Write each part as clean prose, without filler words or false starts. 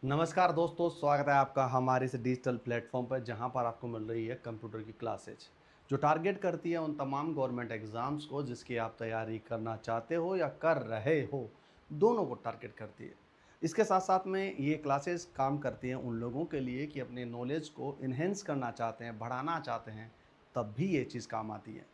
नमस्कार दोस्तों, स्वागत है आपका हमारे इस डिजिटल प्लेटफॉर्म पर जहां पर आपको मिल रही है कंप्यूटर की क्लासेज जो टारगेट करती है उन तमाम गवर्नमेंट एग्ज़ाम्स को जिसकी आप तैयारी करना चाहते हो या कर रहे हो, दोनों को टारगेट करती है। इसके साथ साथ में ये क्लासेस काम करती हैं उन लोगों के लिए कि अपने नॉलेज को इन्हेंस करना चाहते हैं, बढ़ाना चाहते हैं, तब भी ये चीज़ काम आती है।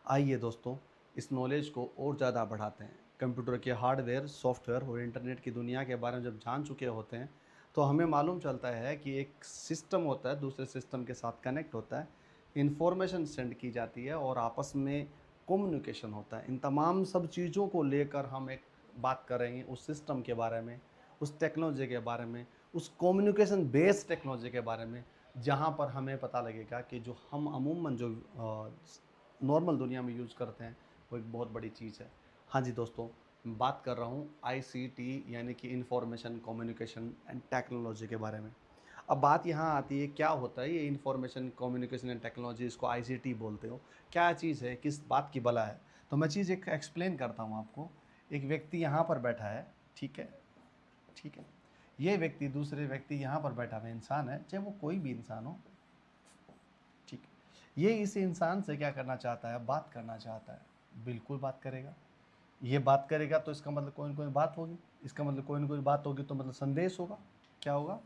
आइए दोस्तों, इस नॉलेज को और ज़्यादा बढ़ाते हैं। कंप्यूटर के हार्डवेयर, सॉफ्टवेयर और इंटरनेट की दुनिया के बारे में जब जान चुके होते हैं तो हमें मालूम चलता है कि एक सिस्टम होता है, दूसरे सिस्टम के साथ कनेक्ट होता है, इन्फॉर्मेशन सेंड की जाती है और आपस में कम्युनिकेशन होता है। इन तमाम सब चीज़ों को लेकर हम एक बात करेंगे उस सिस्टम के बारे में, उस टेक्नोलॉजी के बारे में, उस कम्युनिकेशन बेस्ड टेक्नोलॉजी के बारे में, जहाँ पर हमें पता लगेगा कि जो हम अमूमन जो नॉर्मल दुनिया में यूज़ करते हैं, वो एक बहुत बड़ी चीज़ है। हाँ जी दोस्तों, बात कर रहा हूँ आईसीटी यानी कि इंफॉर्मेशन कम्युनिकेशन एंड टेक्नोलॉजी के बारे में। अब बात यहाँ आती है, क्या होता है ये इंफॉर्मेशन कम्युनिकेशन एंड टेक्नोलॉजी, इसको आईसीटी बोलते हो, क्या चीज़ है, किस बात की भला है? तो मैं चीज़ एक एक्सप्लेन करता हूँ आपको। एक व्यक्ति यहाँ पर बैठा है, ठीक है, ठीक है। ये व्यक्ति दूसरे व्यक्ति यहाँ पर बैठा हुआ इंसान है, चाहे वो कोई भी इंसान हो, ठीक है। ये इस इंसान से क्या करना चाहता है? बात करना चाहता है। बिल्कुल बात करेगा। ये बात करेगा तो इसका मतलब कोई ना कोई बात होगी, इसका मतलब कोई ना कोई बात होगी तो मतलब संदेश होगा। क्या होगा?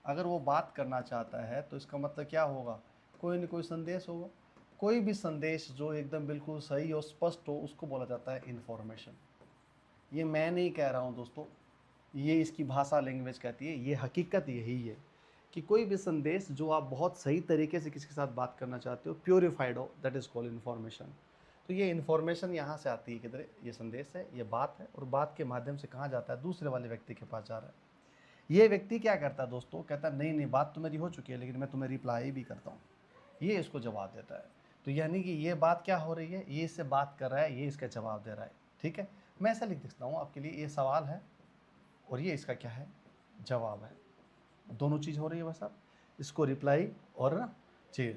अगर वो बात करना चाहता है तो इसका मतलब क्या होगा? कोई ना कोई संदेश होगा। कोई भी संदेश जो एकदम बिल्कुल सही और स्पष्ट हो उसको बोला जाता है इन्फॉर्मेशन। ये मैं नहीं कह रहा हूँ दोस्तों, ये इसकी भाषा लैंग्वेज कहती है, ये हकीकत यही है कि कोई भी संदेश जो आप बहुत सही तरीके से किसी के साथ बात करना चाहते हो, प्योरीफाइड हो, दैट इज़ कॉल्ड इन्फॉर्मेशन। तो ये इन्फॉर्मेशन यहाँ से आती है किधर? ये संदेश है, ये बात है और बात के माध्यम से कहाँ जाता है? दूसरे वाले व्यक्ति के पास जा रहा है। ये व्यक्ति क्या करता है दोस्तों? कहता है नहीं नहीं, बात तो मेरी हो चुकी है लेकिन मैं तुम्हें रिप्लाई भी करता हूँ। ये इसको जवाब देता है। तो यानी कि ये बात क्या हो रही है? ये इससे बात कर रहा है, ये इसका जवाब दे रहा है। ठीक है, मैं ऐसा लिख देता हूँ आपके लिए, ये सवाल है और ये इसका क्या है? जवाब है। दोनों चीज़ हो रही है बस। अब इसको रिप्लाई और ना चीज़।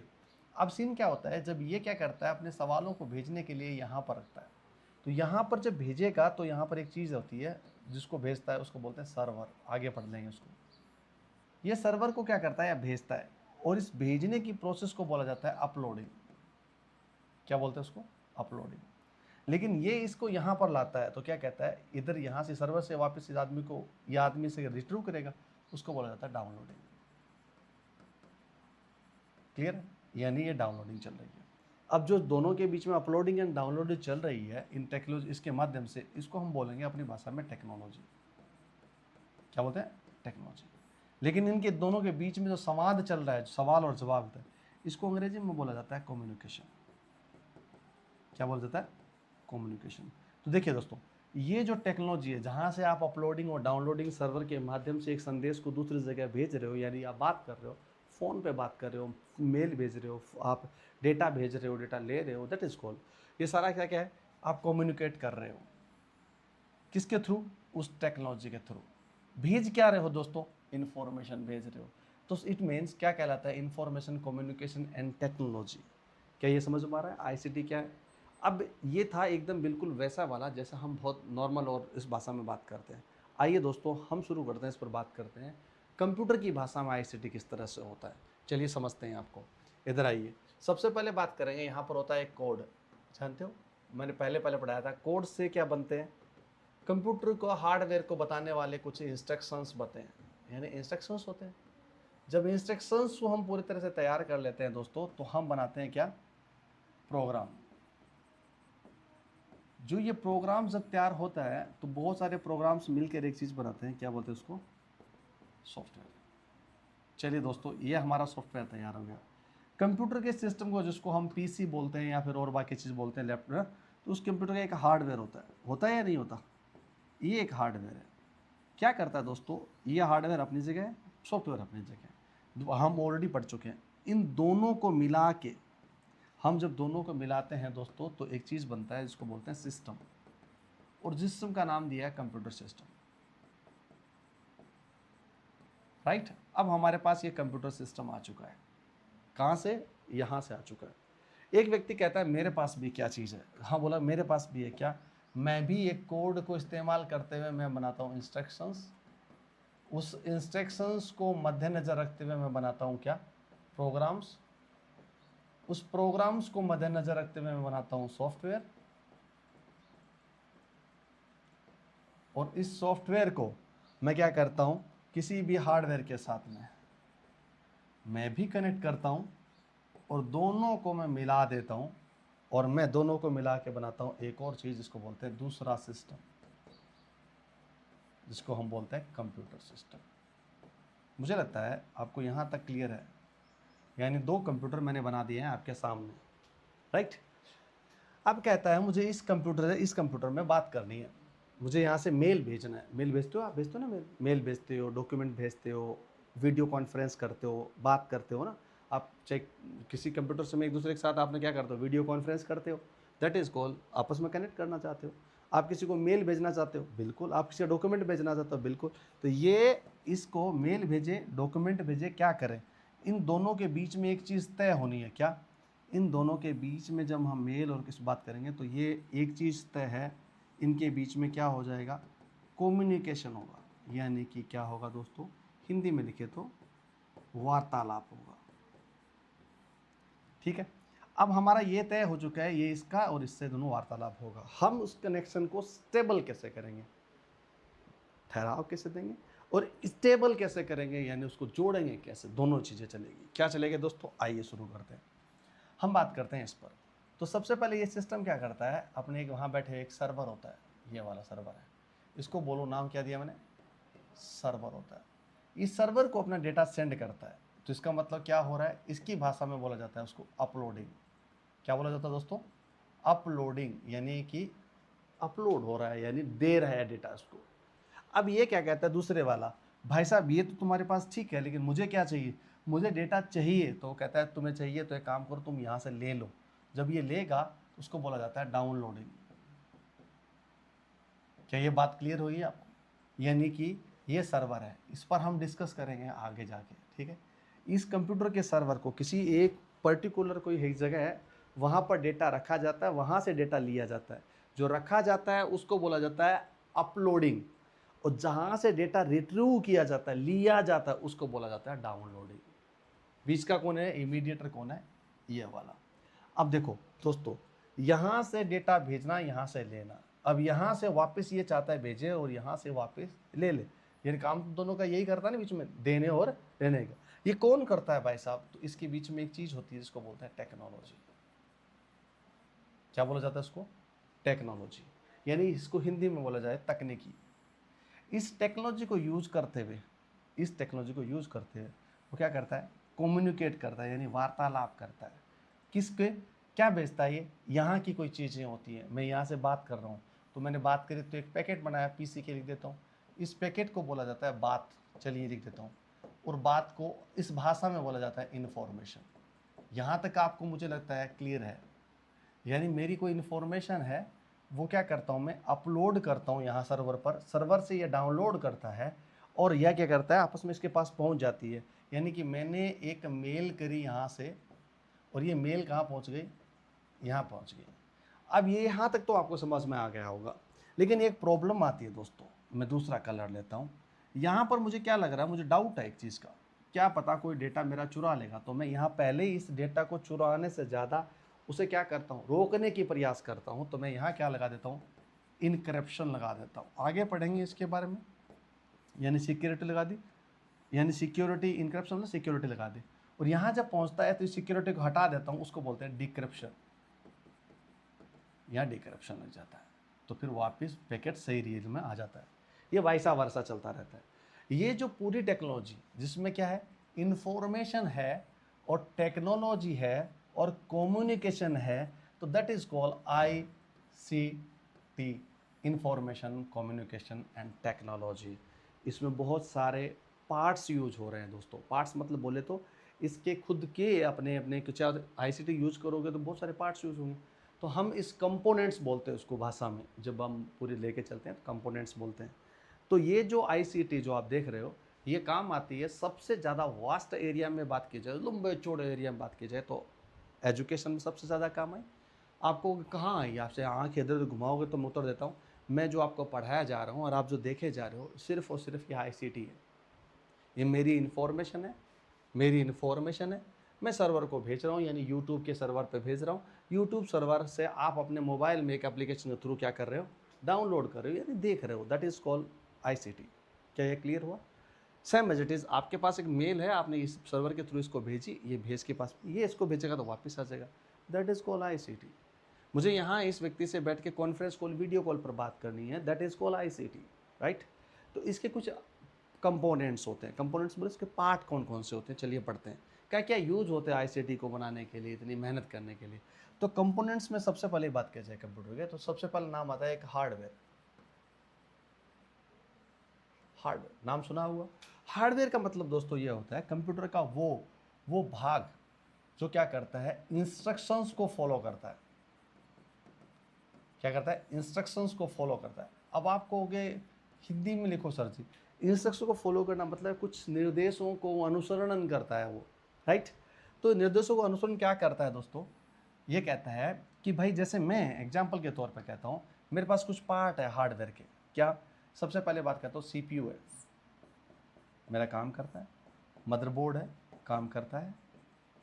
अब सीन क्या होता है, जब ये क्या करता है अपने सवालों को भेजने के लिए यहाँ पर रखता है, तो यहाँ पर जब भेजेगा तो यहाँ पर एक चीज़ होती है जिसको भेजता है, उसको बोलते हैं सर्वर। आगे पढ़ लेंगे उसको। ये सर्वर को क्या करता है या भेजता है, और इस भेजने की प्रोसेस को बोला जाता है अपलोडिंग। क्या बोलते हैं उसको? अपलोडिंग। लेकिन ये इसको यहाँ पर लाता है तो क्या कहता है, इधर यहाँ से सर्वर से वापस इस आदमी को या आदमी से रिट्रीव करेगा, उसको बोला जाता है डाउनलोडिंग। क्लियर है? यानी ये डाउनलोडिंग चल रही है। अब जो दोनों के बीच में अपलोडिंग एंड डाउनलोडिंग चल रही है इन टेक्नोलॉजी, इसके माध्यम से, इसको हम बोलेंगे अपनी भाषा में टेक्नोलॉजी। क्या बोलते हैं? टेक्नोलॉजी। लेकिन इनके दोनों के बीच में जो संवाद चल रहा है, सवाल और जवाब होता है, इसको अंग्रेजी में बोला जाता है कम्युनिकेशन। क्या बोला जाता है? कम्युनिकेशन। तो देखिए दोस्तों, ये जो टेक्नोलॉजी है जहाँ से आप अपलोडिंग और डाउनलोडिंग सर्वर के माध्यम से एक संदेश को दूसरी जगह भेज रहे हो, यानी आप बात कर रहे हो, फ़ोन पे बात कर रहे हो, मेल भेज रहे हो, आप डेटा भेज रहे हो, डेटा ले रहे हो, दैट इज़ कॉल्ड, ये सारा क्या क्या है? आप कम्युनिकेट कर रहे हो। किसके थ्रू? उस टेक्नोलॉजी के थ्रू। भेज क्या रहे हो दोस्तों? इन्फॉर्मेशन भेज रहे हो। तो इट मीन्स क्या कहलाता है? Information communication and technology. क्या ये समझ में आ रहा है आईसीटी क्या है? अब ये था एकदम बिल्कुल वैसा वाला जैसा हम बहुत नॉर्मल और इस भाषा में बात करते हैं। आइए दोस्तों, हम शुरू करते हैं, इस पर बात करते हैं कंप्यूटर की भाषा में आईसीटी किस तरह से होता है। चलिए समझते हैं आपको। इधर आइए, सबसे पहले बात करेंगे, यहाँ पर होता है एक कोड। जानते हो, मैंने पहले पहले पढ़ाया था कोड से क्या बनते हैं? कंप्यूटर को, हार्डवेयर को बताने वाले कुछ इंस्ट्रक्शंस बताएं, यानी इंस्ट्रक्शंस होते हैं। जब इंस्ट्रक्शंस को हम पूरी तरह से तैयार कर लेते हैं दोस्तों, तो हम बनाते हैं क्या? प्रोग्राम। जो ये प्रोग्राम जब तैयार होता है तो बहुत सारे प्रोग्राम्स मिलकर एक चीज़ बनाते हैं, क्या बोलते हैं उसको? सॉफ्टवेयर। चलिए दोस्तों, ये हमारा सॉफ्टवेयर तैयार हो गया। कंप्यूटर के सिस्टम को, जिसको हम पीसी बोलते हैं या फिर और बाकी चीज़ बोलते हैं, लैपटॉप, तो उस कंप्यूटर का एक हार्डवेयर होता है या नहीं होता? ये एक हार्डवेयर है। क्या करता है दोस्तों? ये हार्डवेयर अपनी जगह है, सॉफ्टवेयर अपनी जगह है, हम ऑलरेडी पढ़ चुके हैं। इन दोनों को मिला के, हम जब दोनों को मिलाते हैं दोस्तों तो एक चीज़ बनता है जिसको बोलते हैं सिस्टम, और जिस सिस्टम का नाम दिया है कंप्यूटर सिस्टम। राइट? अब हमारे पास ये कंप्यूटर सिस्टम आ चुका है। कहाँ से? यहाँ से आ चुका है। एक व्यक्ति कहता है मेरे पास भी क्या चीज़ है? हाँ, बोला मेरे पास भी है। क्या? मैं भी एक कोड को इस्तेमाल करते हुए मैं बनाता हूँ इंस्ट्रक्शंस उस इंस्ट्रक्शंस को मद्देनजर रखते हुए मैं बनाता हूँ क्या, प्रोग्राम्स। उस प्रोग्राम्स को मद्देनजर रखते हुए मैं बनाता हूँ सॉफ्टवेयर, और इस सॉफ्टवेयर को मैं क्या करता हूँ, किसी भी हार्डवेयर के साथ में मैं भी कनेक्ट करता हूँ, और दोनों को मैं मिला देता हूँ, और मैं दोनों को मिला के बनाता हूँ एक और चीज़, जिसको बोलते हैं दूसरा सिस्टम, जिसको हम बोलते हैं कंप्यूटर सिस्टम। मुझे लगता है आपको यहाँ तक क्लियर है। यानी दो कंप्यूटर मैंने बना दिए हैं आपके सामने, राइट। अब कहता है मुझे इस कंप्यूटर में बात करनी है, मुझे यहाँ से मेल भेजना है। मेल भेजते हो आप, भेजते हो ना, मेल भेजते हो, डॉक्यूमेंट भेजते हो, वीडियो कॉन्फ्रेंस करते हो, बात करते हो ना आप। चेक किसी कंप्यूटर से में एक दूसरे के साथ आपने क्या करते हो, वीडियो कॉन्फ्रेंस करते हो, दैट इज़ कॉल आपस में कनेक्ट करना चाहते हो। आप किसी को मेल भेजना चाहते हो, बिल्कुल। आप किसी का डॉक्यूमेंट भेजना चाहते हो, बिल्कुल। तो ये इसको मेल भेजे, डॉक्यूमेंट भेजे, क्या करें, इन दोनों के बीच में एक चीज़ तय होनी है। क्या, इन दोनों के बीच में जब हम मेल और किस बात करेंगे तो ये एक चीज़ तय है, इनके बीच में क्या हो जाएगा, कम्युनिकेशन होगा। यानी कि क्या होगा दोस्तों, हिंदी में लिखे तो वार्तालाप होगा। ठीक है, अब हमारा ये तय हो चुका है, ये इसका और इससे दोनों वार्तालाप होगा। हम उस कनेक्शन को स्टेबल कैसे करेंगे, ठहराव कैसे देंगे, और स्टेबल कैसे करेंगे, यानी उसको जोड़ेंगे कैसे, दोनों चीज़ें चलेगी। क्या चलेगी दोस्तों, आइए शुरू करते हैं। हम बात करते हैं इस पर। तो सबसे पहले ये सिस्टम क्या करता है, अपने एक वहाँ बैठे एक सर्वर होता है, ये वाला सर्वर है, इसको बोलो, नाम क्या दिया मैंने, सर्वर होता है। इस सर्वर को अपना डेटा सेंड करता है। तो इसका मतलब क्या हो रहा है, इसकी भाषा में बोला जाता है उसको अपलोडिंग। क्या बोला जाता है दोस्तों, अपलोडिंग, यानी कि अपलोड हो रहा है, यानी दे रहा है डेटा उसको। अब ये क्या कहता है दूसरे वाला, भाई साहब ये तो तुम्हारे पास ठीक है, लेकिन मुझे क्या चाहिए, मुझे डेटा चाहिए। तो कहता है तुम्हें चाहिए तो एक काम करो, तुम यहाँ से ले लो। जब ये लेगा तो उसको बोला जाता है डाउनलोडिंग। क्या ये बात क्लियर हुई है आपको, यानी कि ये सर्वर है, इस पर हम डिस्कस करेंगे आगे जाके, ठीक है। इस कंप्यूटर के सर्वर को किसी एक पर्टिकुलर कोई एक जगह है, वहाँ पर डेटा रखा जाता है, वहाँ से डेटा लिया जाता है। जो रखा जाता है उसको बोला जाता है अपलोडिंग, और जहाँ से डेटा रिट्रीव किया जाता है, लिया जाता है, उसको बोला जाता है डाउनलोडिंग। बीच का कौन है, इमीडिएटर कौन है, ये वाला। अब देखो दोस्तों, यहाँ से डेटा भेजना, यहाँ से लेना। अब यहाँ से वापस ये चाहता है भेजे, और यहाँ से वापस ले ले। यानी काम तो दोनों का यही करता है ना, बीच में देने और लेने का। ये कौन करता है भाई साहब, तो इसके बीच में एक चीज़ होती है जिसको बोलते हैं टेक्नोलॉजी। क्या बोला जाता है इसको, टेक्नोलॉजी, यानी इसको हिंदी में बोला जाए तकनीकी। इस टेक्नोलॉजी को यूज करते हुए, इस टेक्नोलॉजी को यूज करते हुए वो क्या करता है, कम्युनिकेट करता है, यानी वार्तालाप करता है। किसके, क्या भेजता है ये, यहाँ की कोई चीज़ें होती हैं, मैं यहाँ से बात कर रहा हूँ, तो मैंने बात करी तो एक पैकेट बनाया, पीसी के लिख देता हूँ, इस पैकेट को बोला जाता है बात, चलिए लिख देता हूँ। और बात को इस भाषा में बोला जाता है इन्फॉर्मेशन। यहाँ तक आपको मुझे लगता है क्लियर है। यानी मेरी कोई इन्फॉर्मेशन है, वो क्या करता हूँ मैं, अपलोड करता हूँ यहाँ सर्वर पर, सर्वर से ये डाउनलोड करता है, और यह क्या करता है, आपस में इसके पास पहुँच जाती है। यानी कि मैंने एक मेल करी यहाँ से, और ये मेल कहाँ पहुँच गई, यहाँ पहुँच गई। अब ये यहाँ तक तो आपको समझ में आ गया होगा, लेकिन एक प्रॉब्लम आती है दोस्तों। मैं दूसरा कलर लेता हूँ। यहाँ पर मुझे क्या लग रहा है, मुझे डाउट है एक चीज़ का, क्या पता कोई डेटा मेरा चुरा लेगा। तो मैं यहाँ पहले ही इस डेटा को चुराने से ज़्यादा उसे क्या करता हूँ, रोकने की प्रयास करता हूँ। तो मैं यहाँ क्या लगा देता हूँ, इनक्रप्शन लगा देता हूँ। आगे पढ़ेंगे इसके बारे में, यानी सिक्योरिटी लगा दी, यानी सिक्योरिटी, इनक्रप्शन मतलब सिक्योरिटी लगा दी। और यहाँ जब पहुँचता है तो इस सिक्योरिटी को हटा देता हूँ, उसको बोलते हैं डिक्रप्शन। यहाँ डिक्रप्शन लग जाता है, तो फिर वापस पैकेट सही रेंज में आ जाता है। ये वैसा वर्षा चलता रहता है। ये जो पूरी टेक्नोलॉजी जिसमें क्या है, इंफॉर्मेशन है और टेक्नोलॉजी है और कम्युनिकेशन है, तो that is called ICT, information communication and technology. इसमें बहुत सारे पार्ट्स यूज हो रहे हैं दोस्तों। पार्ट्स मतलब बोले तो इसके खुद के अपने अपने कुछ, ICT यूज करोगे तो बहुत सारे पार्ट्स यूज होंगे। तो हम इस कंपोनेंट्स बोलते हैं उसको भाषा में, जब हम पूरे लेके चलते हैं तो कंपोनेंट्स बोलते हैं। तो ये जो ICT जो आप देख रहे हो, ये काम आती है सबसे ज़्यादा वास्ट एरिया में बात की जाए, लंबे चौड़े एरिया में बात की जाए तो एजुकेशन में सबसे ज़्यादा काम है। आपको कहाँ आई, आपसे आँख इधर उधर घुमाओगे तो मैं उत्तर देता हूँ, मैं जो आपको पढ़ाया जा रहा हूँ और आप जो देखे जा रहे हो, सिर्फ और सिर्फ ये ICT है। ये मेरी इन्फॉर्मेशन है, मैं सर्वर को भेज रहा हूँ, यानी यूट्यूब के सर्वर पे भेज रहा हूँ। यूट्यूब सर्वर से आप अपने मोबाइल में एक एप्लीकेशन के थ्रू क्या कर रहे हो, डाउनलोड कर रहे हो, यानी देख रहे हो। That is called ICT. क्या ये क्लियर हुआ? सेम एज इट इज़, आपके पास एक मेल है, आपने इस सर्वर के थ्रू इसको भेजी, ये भेज के पास ये इसको भेजेगा तो वापस आ जाएगा। That is called ICT. मुझे यहाँ इस व्यक्ति से बैठ के कॉन्फ्रेंस कॉल, वीडियो कॉल पर बात करनी है, that is called ICT, right. तो इसके कुछ कंपोनेंट्स होते हैं। कंपोनेंट्स बोले इसके पार्ट कौन कौन से होते हैं, चलिए पढ़ते हैं। क्या क्या यूज होते हैं आईसीटी को बनाने के लिए, इतनी मेहनत करने के लिए। तो कंपोनेंट्स में सबसे पहले बात किया जाए कंप्यूटर के, तो सबसे पहले नाम आता है एक हार्डवेयर। हार्डवेयर नाम सुना हुआ। हार्डवेयर का मतलब दोस्तों ये होता है कंप्यूटर का वो भाग जो क्या करता है, इंस्ट्रक्शंस को फॉलो करता है। क्या करता है? इंस्ट्रक्शंस को फॉलो करता है। अब आप कहोगे हिंदी में लिखो सर जी, इंस्ट्रक्शन को फॉलो करना मतलब कुछ निर्देशों को अनुसरण करता है वो, राइट। तो निर्देशों को अनुसरण क्या करता है दोस्तों, ये कहता है कि भाई जैसे मैं एग्जाम्पल के तौर पर कहता हूँ, मेरे पास कुछ पार्ट है हार्डवेयर के। क्या? सबसे पहले बात करता हूँ, सीपीयू है, मेरा काम करता है। मदरबोर्ड है, काम करता है।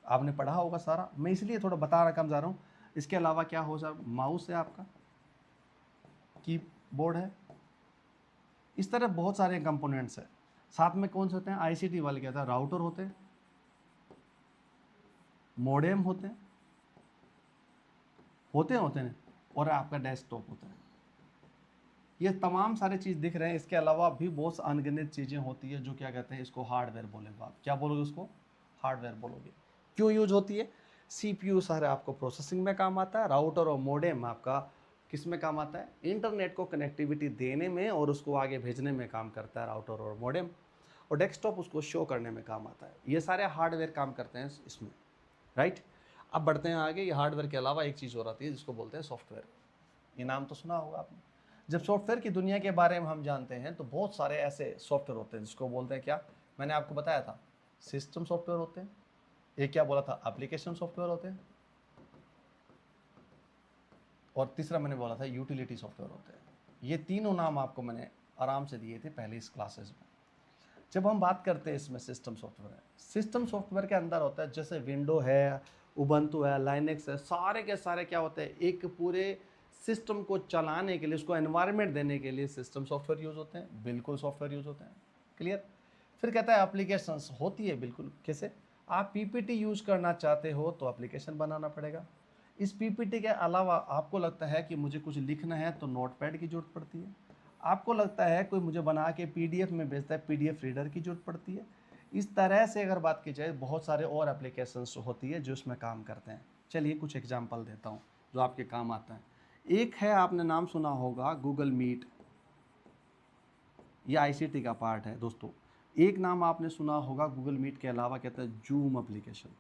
आपने पढ़ा होगा सारा, मैं इसलिए थोड़ा बता रहा जा रहा हूँ। इसके अलावा क्या हो जाए, माउस है आपका, कीबोर्ड है, इस तरह बहुत सारे कंपोनेंट्स हैं। साथ में कौन से होते हैं, आईसीटी वाले कहता है, राउटर होते हैं, मोडेम होते हैं, होते हैं और आपका डेस्कटॉप होता है। ये तमाम सारे चीज़ दिख रहे हैं। इसके अलावा भी बहुत अनगिनत चीज़ें होती है जो क्या कहते हैं, इसको हार्डवेयर बोलेगा। आप क्या बोलोगे उसको? हार्डवेयर बोलोगे। क्यों यूज होती है? सीपीयू सारे आपको प्रोसेसिंग में काम आता है, राउटर और मोडेम आपका किस में काम आता है, इंटरनेट को कनेक्टिविटी देने में और उसको आगे भेजने में काम करता है राउटर और मोडेम, और डेस्कटॉप उसको शो करने में काम आता है। ये सारे हार्डवेयर काम करते हैं इसमें, राइट। अब बढ़ते हैं आगे। ये हार्डवेयर के अलावा एक चीज़ और आती है जिसको बोलते हैं सॉफ्टवेयर। ये नाम तो सुना होगा आपने। जब सॉफ्टवेयर की दुनिया के बारे में हम जानते हैं तो बहुत सारे ऐसे सॉफ्टवेयर होते हैं जिसको बोलते हैं, क्या मैंने आपको बताया था, सिस्टम सॉफ्टवेयर होते हैं, एक क्या बोला था, एप्लीकेशन सॉफ्टवेयर होते हैं, और तीसरा मैंने बोला था यूटिलिटी सॉफ्टवेयर होते हैं। ये तीनों नाम आपको मैंने आराम से दिए थे पहले इस क्लासेस में। जब हम बात करते हैं इसमें सिस्टम सॉफ्टवेयर है, सिस्टम सॉफ्टवेयर के अंदर होता है जैसे विंडो है, उबंटू है, लाइनेक्स है, सारे के सारे क्या होते हैं, एक पूरे सिस्टम को चलाने के लिए, उसको एनवायरनमेंट देने के लिए सिस्टम सॉफ्टवेयर यूज होते हैं। बिल्कुल सॉफ्टवेयर यूज होते हैं, क्लियर। फिर कहता है एप्लीकेशंस होती है, बिल्कुल। कैसे? आप पीपीटी यूज करना चाहते हो तो एप्लीकेशन बनाना पड़ेगा। इस पीपीटी के अलावा आपको लगता है कि मुझे कुछ लिखना है तो नोटपैड की जरूरत पड़ती है। आपको लगता है कोई मुझे बना के पीडीएफ में भेजता है, पीडीएफ रीडर की जरूरत पड़ती है। इस तरह से अगर बात की जाए बहुत सारे और एप्लीकेशंस होती है जो इसमें काम करते हैं। चलिए कुछ एग्जांपल देता हूँ जो आपके काम आता है। एक है, आपने नाम सुना होगा, गूगल मीट। ये आईसीटी का पार्ट है दोस्तों। एक नाम आपने सुना होगा गूगल मीट के अलावा, कहता है जूम एप्लीकेशन।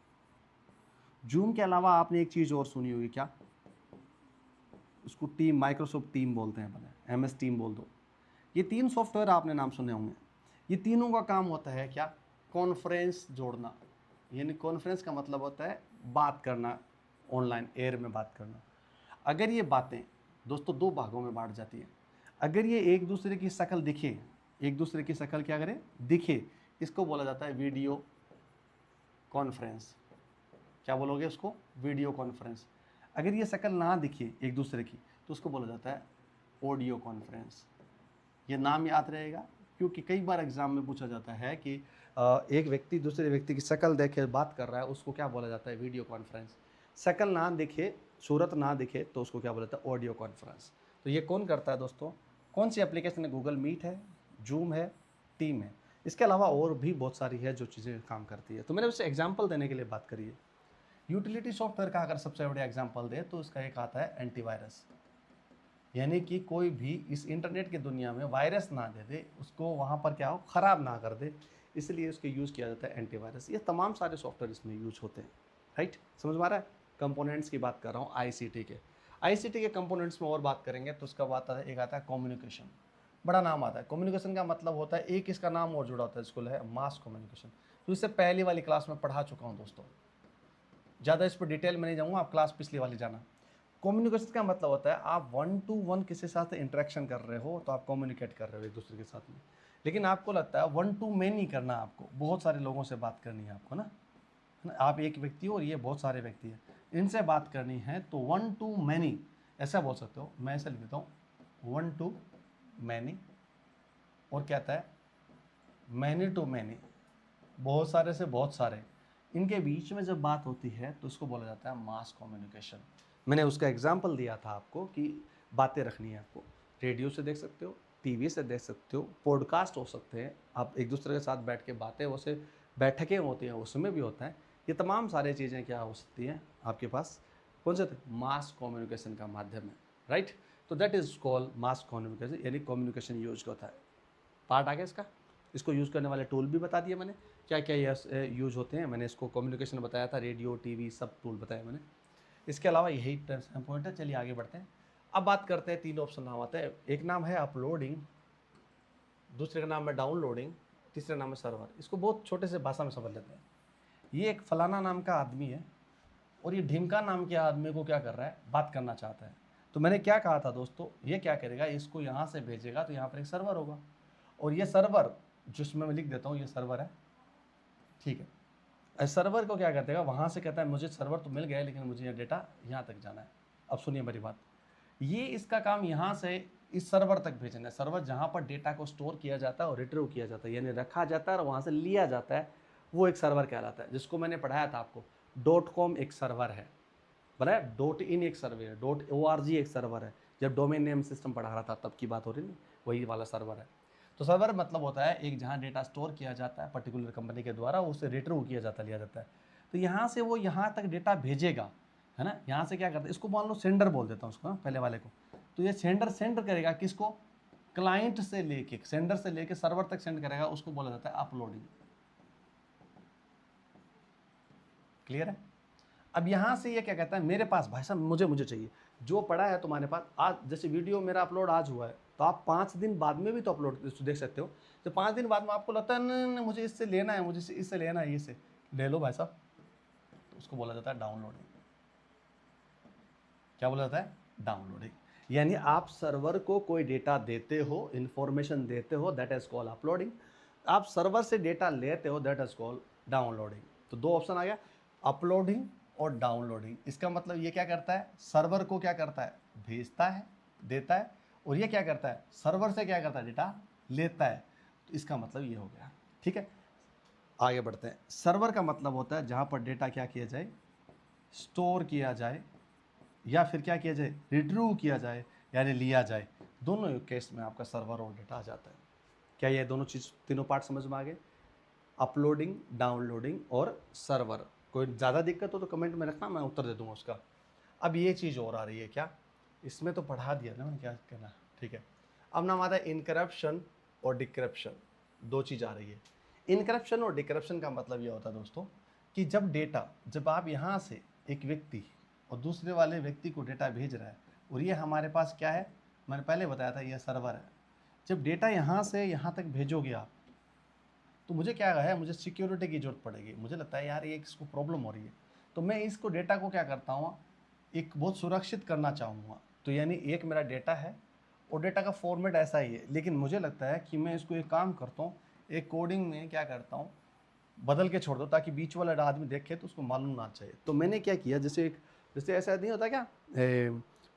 जूम के अलावा आपने एक चीज़ और सुनी होगी, क्या? उसको टीम, माइक्रोसॉफ्ट टीम बोलते हैं, भले एमएस टीम बोल दो। ये तीन सॉफ्टवेयर आपने नाम सुने होंगे। ये तीनों का काम होता है क्या? कॉन्फ्रेंस जोड़ना। यानी कॉन्फ्रेंस का मतलब होता है बात करना, ऑनलाइन एयर में बात करना। अगर ये बातें दोस्तों दो भागों में बांट जाती है। अगर ये एक दूसरे की शक्ल दिखे, एक दूसरे की शक्ल क्या करे, दिखे, इसको बोला जाता है वीडियो कॉन्फ्रेंस। क्या बोलोगे उसको? Video conference. अगर ये शक्ल ना दिखे एक दूसरे की तो उसको बोला जाता है ऑडियो कॉन्फ्रेंस। ये नाम याद रहेगा क्योंकि कई बार एग्जाम में पूछा जाता है कि एक व्यक्ति दूसरे व्यक्ति की शक्ल देखे बात कर रहा है, उसको क्या बोला जाता है? Video conference. शक्ल ना दिखे, सूरत ना दिखे तो उसको क्या बोला जाता है? Audio conference. तो ये कौन करता है दोस्तों? कौन सी एप्लीकेशन है? गूगल मीट है, जूम है, टीम है। इसके अलावा और भी बहुत सारी है जो चीज़ें काम करती है। तो मैंने उससे एग्जाम्पल देने के लिए बात करी है। यूटिलिटी सॉफ्टवेयर का अगर सबसे बड़ा एग्जाम्पल दे तो इसका एक आता है एंटीवायरस। यानी कि कोई भी इस इंटरनेट की दुनिया में वायरस ना दे दे, उसको वहाँ पर क्या हो, ख़राब ना कर दे, इसलिए उसको यूज़ किया जाता है एंटीवायरस। ये तमाम सारे सॉफ्टवेयर इसमें यूज होते हैं, राइट। समझ में आ रहा है? कंपोनेंट्स की बात कर रहा हूँ आईसीटी के। आईसीटी के कंपोनेंट्स में और बात करेंगे तो उसका बात आता है, एक आता है कम्युनिकेशन। बड़ा नाम आता है। कम्युनिकेशन का मतलब होता है, एक इसका नाम और जुड़ा होता है, इसको है मास कम्युनिकेशन। तो इससे पहली वाली क्लास में पढ़ा चुका हूँ दोस्तों, ज़्यादा इस पर डिटेल में नहीं जाऊँगा, आप क्लास पिछली वाली जाना। कम्युनिकेशन का मतलब होता है आप 1 to 1 किसी के साथ इंटरेक्शन कर रहे हो तो आप कम्युनिकेट कर रहे हो एक दूसरे के साथ में। लेकिन आपको लगता है वन टू मैनी करना, आपको बहुत सारे लोगों से बात करनी है आपको ना, है ना, आप एक व्यक्ति हो और ये बहुत सारे व्यक्ति हैं, इनसे बात करनी है, तो वन टू मैनी ऐसा बोल सकते हो। मैं ऐसा लिख देता हूँ, वन टू मैनी, और क्या आता है, मैनी टू मैनी, बहुत सारे से बहुत सारे, इनके बीच में जब बात होती है तो इसको बोला जाता है मास कम्युनिकेशन। मैंने उसका एग्जाम्पल दिया था आपको कि बातें रखनी है आपको, रेडियो से देख सकते हो, टीवी से देख सकते हो, पॉडकास्ट हो सकते हैं, आप एक दूसरे के साथ बैठ के बातें, वैसे बैठकें होती हैं उसमें भी होता है, ये तमाम सारी चीज़ें क्या हो सकती हैं आपके पास, कौन से मास कम्युनिकेशन का माध्यम है, राइट। तो that is called mass communication, यानी कम्युनिकेशन यूज होता है। पार्ट आ गया इसका, इसको यूज़ करने वाले टूल भी बता दिए मैंने, क्या क्या ये यूज होते हैं, मैंने इसको कम्युनिकेशन बताया था, रेडियो टीवी सब टूल बताया मैंने। इसके अलावा यही पॉइंट है। चलिए आगे बढ़ते हैं। अब बात करते हैं, तीन ऑप्शन नाम आते हैं, एक नाम है अपलोडिंग, दूसरे का नाम है डाउनलोडिंग, तीसरा नाम है सर्वर। इसको बहुत छोटे से भाषा में समझ लेते हैं। ये एक फलाना नाम का आदमी है और ये ढिमका नाम के आदमी को क्या कर रहा है, बात करना चाहता है। तो मैंने क्या कहा था दोस्तों, ये क्या करेगा, इसको यहाँ से भेजेगा तो यहाँ पर एक सर्वर होगा, और ये सर्वर जिसमें मैं लिख देता हूँ ये सर्वर है, ठीक है। सर्वर को क्या कर देगा, वहाँ से कहता है मुझे सर्वर तो मिल गया है लेकिन मुझे ये डेटा यहाँ तक जाना है। अब सुनिए मेरी बात, ये इसका काम यहाँ से इस सर्वर तक भेजना है। सर्वर जहाँ पर डेटा को स्टोर किया जाता है और रिट्रीव किया जाता है, यानी रखा जाता है और वहाँ से लिया जाता है, वो एक सर्वर कहलाता है, जिसको मैंने पढ़ाया था आपको। .com एक सर्वर है, बनाया। .in एक सर्वर है, .org एक सर्वर है। जब डोमेन नेम सिस्टम पढ़ा रहा था तब की बात हो रही नहीं, वही वाला सर्वर है। तो सर्वर मतलब होता है एक जहाँ डेटा स्टोर किया जाता है पर्टिकुलर कंपनी के द्वारा, उसे रिट्रीव किया जाता है, लिया जाता है। तो यहाँ से वो यहाँ तक डेटा भेजेगा, है ना। यहाँ से क्या करता है, इसको मान लो सेंडर बोल देता हूँ उसको, पहले वाले को। तो ये सेंडर सेंड करेगा किसको, क्लाइंट से लेके, सेंडर से लेके सर्वर तक सेंड करेगा, उसको बोला जाता है अपलोडिंग। क्लियर है। अब यहाँ से ये क्या कहता है, मेरे पास भाई साहब मुझे चाहिए जो पड़ा है तुम्हारे पास आज, जैसे वीडियो मेरा अपलोड आज हुआ है तो आप 5 दिन बाद में भी तो अपलोड देख सकते हो। तो 5 दिन बाद में आपको लगता है नहीं मुझे इससे लेना है, मुझे इससे लेना है, इससे ले लो भाई साहब, तो उसको बोला जाता है डाउनलोडिंग। क्या बोला जाता है, डाउनलोडिंग। यानी आप सर्वर को कोई डेटा देते हो, इंफॉर्मेशन देते हो, दैट इज कॉल्ड अपलोडिंग। आप सर्वर से डेटा लेते हो, दैट इज कॉल्ड डाउनलोडिंग। तो दो ऑप्शन आ गया, अपलोडिंग और डाउनलोडिंग। इसका मतलब ये क्या करता है, सर्वर को क्या करता है, भेजता है, देता है, और ये क्या करता है, सर्वर से क्या करता है, डेटा लेता है। तो इसका मतलब ये हो गया, ठीक है। आगे बढ़ते हैं। सर्वर का मतलब होता है जहाँ पर डेटा क्या किया जाए, स्टोर किया जाए, या फिर क्या किया जाए, रिट्रीव किया जाए, यानी लिया जाए। दोनों केस में आपका सर्वर और डेटा आ जाता है। क्या ये दोनों चीज़, तीनों पार्ट समझ में आ गए, अपलोडिंग, डाउनलोडिंग और सर्वर। कोई ज़्यादा दिक्कत हो तो कमेंट में रखना, मैं उत्तर दे दूंगा उसका। अब ये चीज़ और आ रही है, क्या इसमें तो पढ़ा दिया ना मैंने, क्या करना, ठीक है। अब नाम आता है इनक्रप्शन और डिक्रप्शन। दो चीज़ आ रही है। इनक्रप्शन और डिक्रप्शन का मतलब ये होता है दोस्तों कि जब आप यहाँ से एक व्यक्ति और दूसरे वाले व्यक्ति को डेटा भेज रहा है, और ये हमारे पास क्या है, मैंने पहले बताया था ये सर्वर है। जब डेटा यहाँ से यहाँ तक भेजोगे आप, तो मुझे क्या है, मुझे सिक्योरिटी की जरूरत पड़ेगी। मुझे लगता है यार ये इसको प्रॉब्लम हो रही है, तो मैं इसको डेटा को क्या करता हूँ, एक बहुत सुरक्षित करना चाहूँगा। तो यानी एक मेरा डेटा है और डेटा का फॉर्मेट ऐसा ही है, लेकिन मुझे लगता है कि मैं इसको एक काम करता हूँ, एक कोडिंग में क्या करता हूँ, बदल के छोड़ दो ताकि बीच वाला आदमी देखे तो उसको मालूम ना चाहिए। तो मैंने क्या किया, जैसे ऐसा नहीं होता क्या,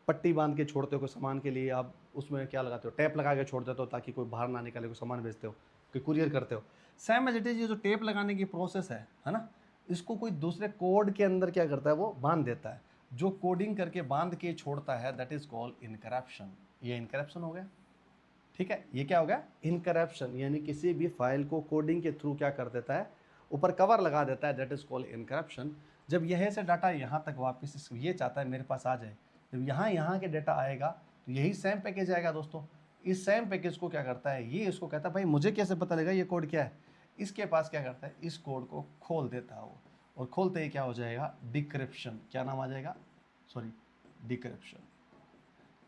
पट्टी बांध के छोड़ते हो कोई सामान के लिए, आप उसमें क्या लगाते हो, टैप लगा के छोड़ देते हो ताकि कोई बाहर ना निकाले, कोई सामान भेजते हो, कोई कुरियर करते हो। सेम एज इट इज, ये जो टेप लगाने की प्रोसेस है ना, इसको कोई दूसरे कोड के अंदर क्या करता है, वो बांध देता है। जो कोडिंग करके बांध के छोड़ता है, दैट इज कॉल्ड इनक्रप्शन। ये इनक्रप्शन हो गया, ठीक है। ये क्या हो गया, इनक्रप्शन, यानी किसी भी फाइल को कोडिंग के थ्रू क्या कर देता है, ऊपर कवर लगा देता है, दैट इज कॉल्ड इनक्रप्शन। जब यह से डाटा यहाँ तक वापस ये चाहता है मेरे पास आ जाए, जब यहाँ के डाटा आएगा तो यही सेम पैकेज आएगा दोस्तों। इस सेम पैकेज को क्या करता है, ये इसको कहता है भाई मुझे कैसे पता लगेगा ये कोड क्या है। इसके पास क्या करता है, इस कोड को खोल देता है वो, और खोलते ही क्या हो जाएगा, डिक्रिप्शन। क्या नाम आ जाएगा, सॉरी, डिक्रिप्शन।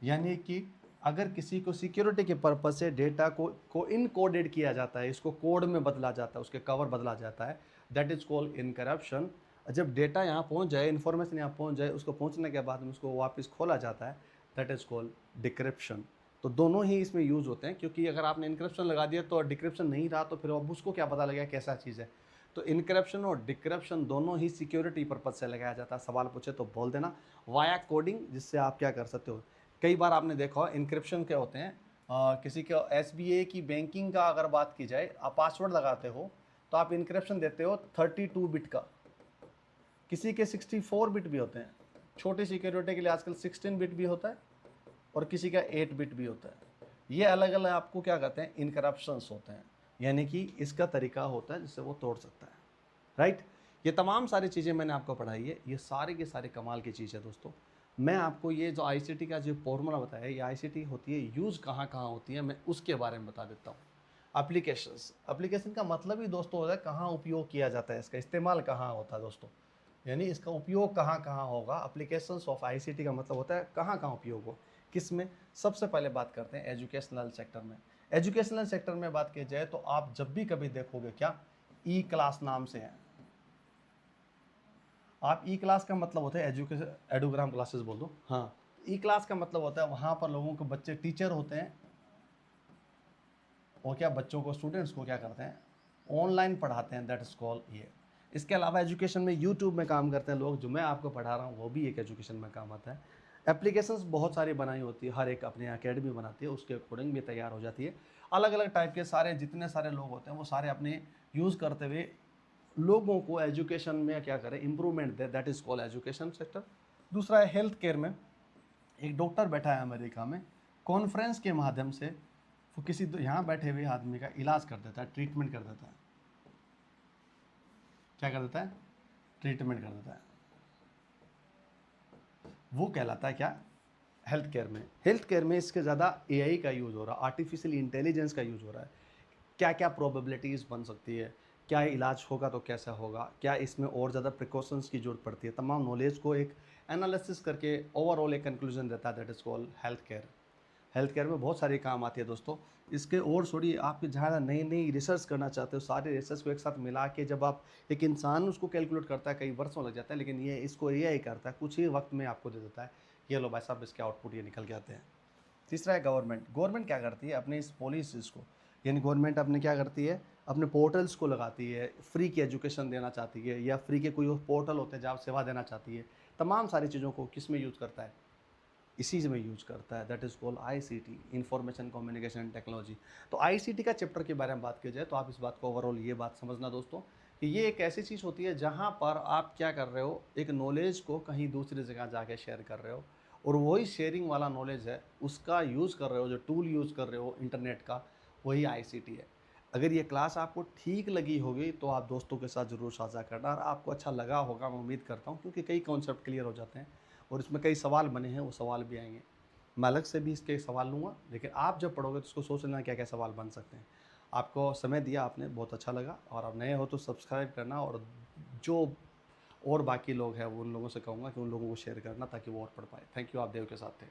यानी कि अगर किसी को सिक्योरिटी के पर्पज से डेटा को इनकोडेड किया जाता है, इसको कोड में बदला जाता है, उसके कवर बदला जाता है, दैट इज कॉल्ड इनकरप्शन। जब डेटा यहाँ पहुँच जाए, इन्फॉर्मेशन यहाँ पहुँच जाए, उसको पहुँचने के बाद में उसको वापस खोला जाता है, दैट इज कॉल्ड डिक्रिप्शन। तो दोनों ही इसमें यूज़ होते हैं, क्योंकि अगर आपने इनक्रिप्शन लगा दिया तो डिक्रिप्शन नहीं रहा, तो फिर अब उसको क्या पता लगेगा कैसा चीज़ है। तो इनक्रिप्शन और डिक्रिप्शन दोनों ही सिक्योरिटी पर्पज़ से लगाया जाता है। सवाल पूछे तो बोल देना वाया कोडिंग, जिससे आप क्या कर सकते हो। कई बार आपने देखा हो इनक्रिप्शन क्या होते हैं, किसी के एसबीआई की बैंकिंग का अगर बात की जाए, आप पासवर्ड लगाते हो तो आप इनक्रिप्शन देते हो 32 बिट का, किसी के 64 बिट भी होते हैं। छोटी सिक्योरिटी के लिए आजकल 16 बिट भी होता है और किसी का 8 बिट भी होता है। ये अलग अलग आपको क्या कहते हैं, इनकरप्शंस होते हैं, यानी कि इसका तरीका होता है जिससे वो तोड़ सकता है, राइट। ये तमाम सारी चीज़ें मैंने आपको पढ़ाई है, ये सारी के सारे कमाल की चीज़ है दोस्तों। मैं आपको ये जो आईसीटी का जो फॉर्मूला बताया, ये आईसीटी होती है, यूज़ कहाँ कहाँ होती है, मैं उसके बारे में बता देता हूँ। एप्लीकेशंस, एप्लीकेशन का मतलब ही दोस्तों होता है कहाँ उपयोग किया जाता है, इसका इस्तेमाल कहाँ होता है दोस्तों, यानी इसका उपयोग कहाँ कहाँ होगा। एप्लीकेशंस ऑफ आईसीटी का मतलब होता है कहाँ कहाँ उपयोग हो, किस में। सबसे पहले बात करते हैं एजुकेशनल सेक्टर में। एजुकेशनल सेक्टर में बात की जाए तो आप जब भी कभी देखोगे क्या, ई क्लास नाम से है। आप ई क्लास का मतलब होता है एजुकेशन, एडोग्राम क्लासेस बोल दो, हाँ। ई क्लास का मतलब होता है वहाँ पर लोगों के बच्चे टीचर होते हैं, और क्या बच्चों को, स्टूडेंट्स को क्या करते हैं, ऑनलाइन पढ़ाते हैं, दैट इज कॉल ये। इसके अलावा एजुकेशन में यूट्यूब में काम करते हैं लोग, जो मैं आपको पढ़ा रहा हूँ वो भी एक एजुकेशन में काम आता है। एप्लीकेशंस बहुत सारी बनाई होती है, हर एक अपनी अकेडमी बनाती है, उसके अकॉर्डिंग भी तैयार हो जाती है। अलग अलग टाइप के सारे जितने सारे लोग होते हैं वो सारे अपने यूज़ करते हुए लोगों को एजुकेशन में क्या करें, improvement they, that is call education sector. दूसरा है हेल्थ केयर में। एक डॉक्टर बैठा है अमेरिका में, कॉन्फ्रेंस के माध्यम से वो किसी यहाँ बैठे हुए आदमी का इलाज कर देता है, ट्रीटमेंट कर देता है। क्या कर देता है, ट्रीटमेंट कर देता है। वो कहलाता है क्या, हेल्थ केयर में। हेल्थ केयर में इसके ज़्यादा एआई का यूज़ हो रहा है, आर्टिफिशियल इंटेलिजेंस का यूज़ हो रहा है। क्या क्या प्रोबेबिलिटीज़ बन सकती है, क्या इलाज होगा तो कैसा होगा, क्या इसमें और ज़्यादा प्रिकॉशंस की ज़रूरत पड़ती है, तमाम नॉलेज को एक एनालिसिस करके ओवरऑल एक कंक्लूजन देता है, that is called health care. Health care में बहुत सारे काम आती है दोस्तों। इसके और छोड़िए, आप जहाँ नई नई रिसर्च करना चाहते हो, सारे रिसर्च को एक साथ मिला के जब आप, एक इंसान उसको कैलकुलेट करता है कई वर्षों लग जाता है, लेकिन ये इसको एआई करता है, कुछ ही वक्त में आपको दे देता है, ये लो भाई साहब इसके आउटपुट ये निकल के आते हैं। तीसरा है गवर्नमेंट। गवर्नमेंट क्या करती है, अपने इस पॉलिसीज़ को, यानी गवर्नमेंट अपने क्या करती है, अपने पोर्टल्स को लगाती है, फ्री की एजुकेशन देना चाहती है, या फ्री के कोई और पोर्टल होते हैं जहाँ सेवा देना चाहती है। तमाम सारी चीज़ों को किस में यूज़ करता है, इसी में यूज करता है, that is called ICT, information communication technology. तो आईसीटी का चैप्टर के बारे में बात की जाए तो आप इस बात को ओवरऑल ये बात समझना दोस्तों, कि ये एक ऐसी चीज़ होती है जहाँ पर आप क्या कर रहे हो, एक नॉलेज को कहीं दूसरी जगह जाके शेयर कर रहे हो, और वही शेयरिंग वाला नॉलेज है, उसका यूज़ कर रहे हो, जो टूल यूज़ कर रहे हो इंटरनेट का, वही आईसीटी है। अगर ये क्लास आपको ठीक लगी होगी तो आप दोस्तों के साथ ज़रूर साझा करना, और आपको अच्छा लगा होगा मैं उम्मीद करता हूँ, क्योंकि कई कॉन्सेप्ट क्लियर हो जाते हैं और इसमें कई सवाल बने हैं, वो सवाल भी आएंगे। मैं अलग से भी इसके सवाल लूँगा, लेकिन आप जब पढ़ोगे तो उसको सोच लेना क्या क्या सवाल बन सकते हैं। आपको समय दिया आपने, बहुत अच्छा लगा, और आप नए हो तो सब्सक्राइब करना, और जो और बाकी लोग हैं वो उन लोगों से कहूँगा कि उन लोगों को शेयर करना ताकि वो और पढ़ पाए। थैंक यू, आप देव के साथ थे।